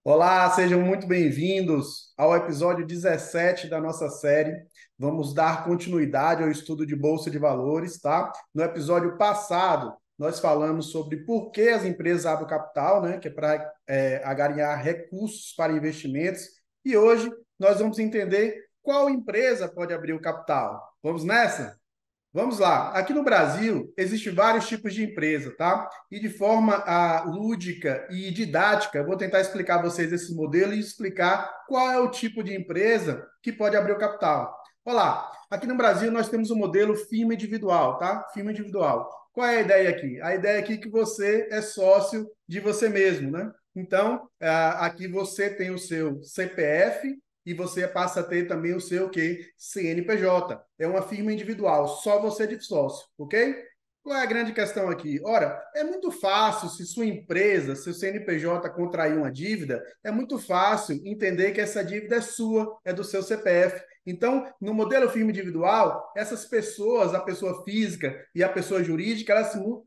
Olá, sejam muito bem-vindos ao episódio 17 da nossa série. Vamos dar continuidade ao estudo de Bolsa de Valores, tá? No episódio passado, nós falamos sobre por que as empresas abrem o capital, né? Que é para angariar recursos para investimentos. E hoje nós vamos entender qual empresa pode abrir o capital. Vamos nessa? Vamos lá. Aqui no Brasil, existem vários tipos de empresa, tá? E de forma lúdica e didática, eu vou tentar explicar a vocês esse modelo e explicar qual é o tipo de empresa que pode abrir o capital. Olá, aqui no Brasil nós temos o modelo firma individual, tá? Firma individual. Qual é a ideia aqui? A ideia aqui é que você é sócio de você mesmo, né? Então, aqui você tem o seu CPF, e você passa a ter também o seu quê? CNPJ. É uma firma individual, só você de sócio, ok? Qual é a grande questão aqui? Ora, é muito fácil, se sua empresa, se o CNPJ contrair uma dívida, é muito fácil entender que essa dívida é sua, é do seu CPF. Então, no modelo firma individual, essas pessoas, a pessoa física e a pessoa jurídica,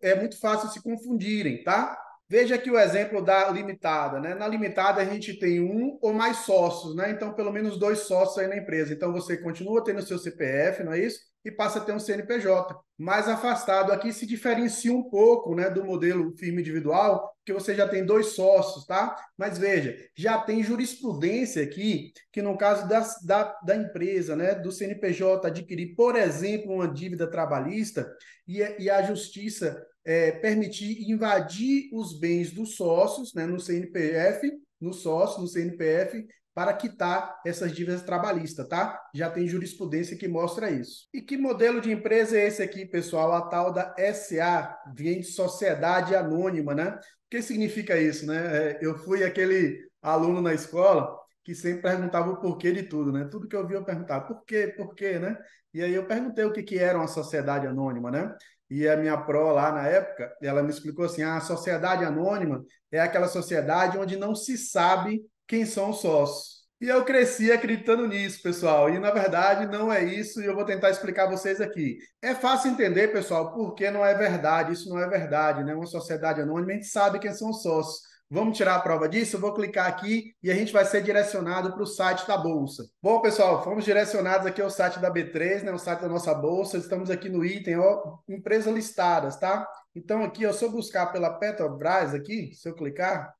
é muito fácil se confundirem, tá? Veja aqui o exemplo da limitada, né? Na limitada a gente tem um ou mais sócios, né? Então, pelo menos dois sócios aí na empresa. Então, você continua tendo o seu CPF, não é isso? E passa a ter um CNPJ. Mais afastado aqui se diferencia um pouco, né, do modelo firma individual, que você já tem dois sócios, tá? Mas veja, já tem jurisprudência aqui, que no caso da empresa, né, do CNPJ adquirir, por exemplo, uma dívida trabalhista e a justiça permitir invadir os bens dos sócios, né, no CNPF, no sócio, no CNPF, para quitar essas dívidas trabalhistas, tá? Já tem jurisprudência que mostra isso. E que modelo de empresa é esse aqui, pessoal? A tal da SA, vem de Sociedade Anônima, né? O que significa isso, né? Eu fui aquele aluno na escola que sempre perguntava o porquê de tudo, né? Tudo que eu via eu perguntava, por quê, né? E aí eu perguntei o que que era uma sociedade anônima, né? E a minha pró lá na época, ela me explicou assim: a sociedade anônima é aquela sociedade onde não se sabe quem são os sócios. E eu cresci acreditando nisso, pessoal. E na verdade não é isso, e eu vou tentar explicar a vocês aqui. É fácil entender, pessoal, porque não é verdade. Isso não é verdade, né? Uma sociedade anônima, a gente sabe quem são os sócios. Vamos tirar a prova disso? Eu vou clicar aqui e a gente vai ser direcionado para o site da Bolsa. Bom, pessoal, fomos direcionados aqui ao site da B3, né, o site da nossa Bolsa. Estamos aqui no item, ó, empresas listadas, tá? Então aqui, ó, se eu buscar pela Petrobras aqui, se eu clicar,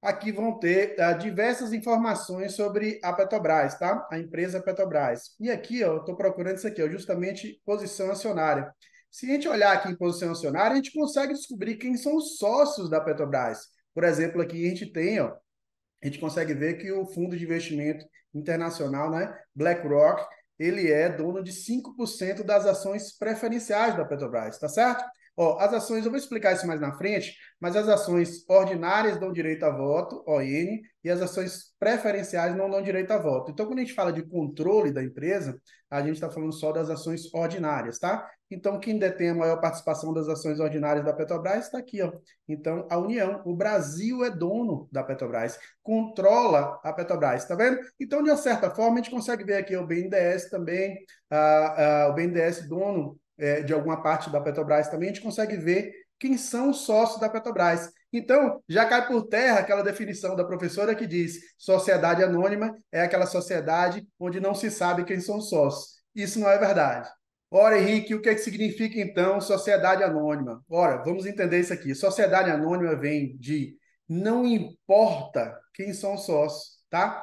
aqui vão ter diversas informações sobre a Petrobras, tá? A empresa Petrobras. E aqui, ó, eu estou procurando isso aqui, ó, justamente posição acionária. Se a gente olhar aqui em posição acionária, a gente consegue descobrir quem são os sócios da Petrobras. Por exemplo, aqui a gente tem, ó, a gente consegue ver que o fundo de investimento internacional, né, BlackRock, ele é dono de 5% das ações preferenciais da Petrobras, tá certo? Ó, as ações, eu vou explicar isso mais na frente, mas as ações ordinárias dão direito a voto, ON, e as ações preferenciais não dão direito a voto. Então, quando a gente fala de controle da empresa, a gente está falando só das ações ordinárias, tá? Então, quem detém a maior participação das ações ordinárias da Petrobras está aqui, ó. Então, a União, o Brasil é dono da Petrobras, controla a Petrobras, tá vendo? Então, de uma certa forma, a gente consegue ver aqui o BNDES também, o BNDES dono de alguma parte da Petrobras também, a gente consegue ver quem são os sócios da Petrobras. Então, já cai por terra aquela definição da professora que diz: sociedade anônima é aquela sociedade onde não se sabe quem são os sócios. Isso não é verdade. Ora, Henrique, o que é que significa então sociedade anônima? Ora, vamos entender isso aqui. Sociedade anônima vem de não importa quem são os sócios, tá?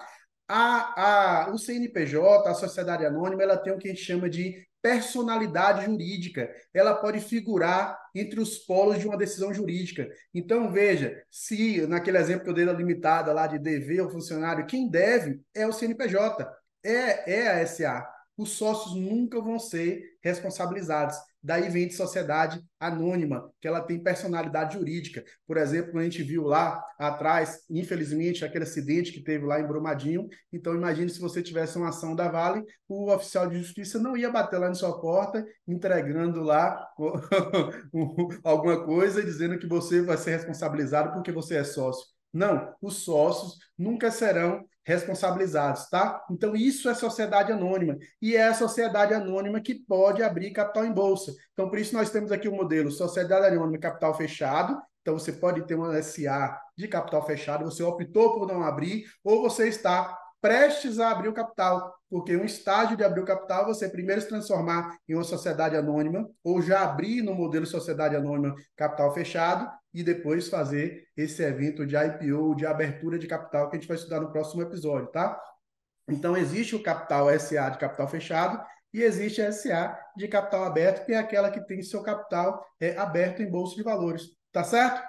O CNPJ, a sociedade anônima, ela tem o que a gente chama de personalidade jurídica. Ela pode figurar entre os polos de uma decisão jurídica. Então, veja, se naquele exemplo que eu dei da limitada lá de dever ao funcionário, quem deve é o CNPJ, é a SA. Os sócios nunca vão ser responsabilizados. Daí vem de sociedade anônima, que ela tem personalidade jurídica. Por exemplo, a gente viu lá atrás, infelizmente, aquele acidente que teve lá em Brumadinho. Então, imagine se você tivesse uma ação da Vale, o oficial de justiça não ia bater lá na sua porta, entregando lá alguma coisa, dizendo que você vai ser responsabilizado porque você é sócio. Não, os sócios nunca serão responsabilizados, tá? Então, isso é sociedade anônima. E é a sociedade anônima que pode abrir capital em bolsa. Então, por isso nós temos aqui o modelo sociedade anônima capital fechado Então, você pode ter uma SA de capital fechado, você optou por não abrir, ou você está prestes a abrir o capital, porque um estágio de abrir o capital, você primeiro se transformar em uma sociedade anônima, ou já abrir no modelo sociedade anônima capital fechado, e depois fazer esse evento de IPO, de abertura de capital, que a gente vai estudar no próximo episódio, tá? Então, existe o capital SA de capital fechado e existe a SA de capital aberto, que é aquela que tem seu capital aberto em bolsa de valores. Tá certo?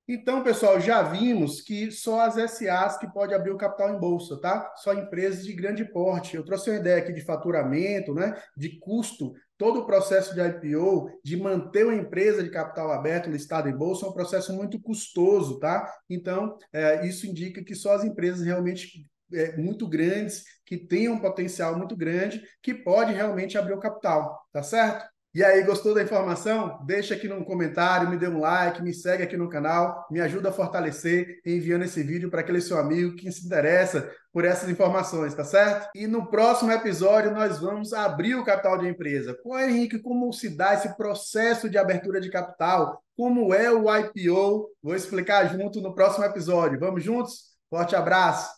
Então, pessoal, já vimos que só as SAs que podem abrir o capital em bolsa, tá? Só empresas de grande porte. Eu trouxe uma ideia aqui de faturamento, né? De custo. Todo o processo de IPO, de manter uma empresa de capital aberto listada em bolsa, é um processo muito custoso, tá? Então, isso indica que só as empresas realmente muito grandes, que tenham um potencial muito grande, que pode realmente abrir o capital, tá certo? E aí, gostou da informação? Deixa aqui no comentário, me dê um like, me segue aqui no canal, me ajuda a fortalecer enviando esse vídeo para aquele seu amigo que se interessa por essas informações, tá certo? E no próximo episódio nós vamos abrir o capital de empresa. Pô, Henrique, como se dá esse processo de abertura de capital? Como é o IPO? Vou explicar junto no próximo episódio. Vamos juntos? Forte abraço!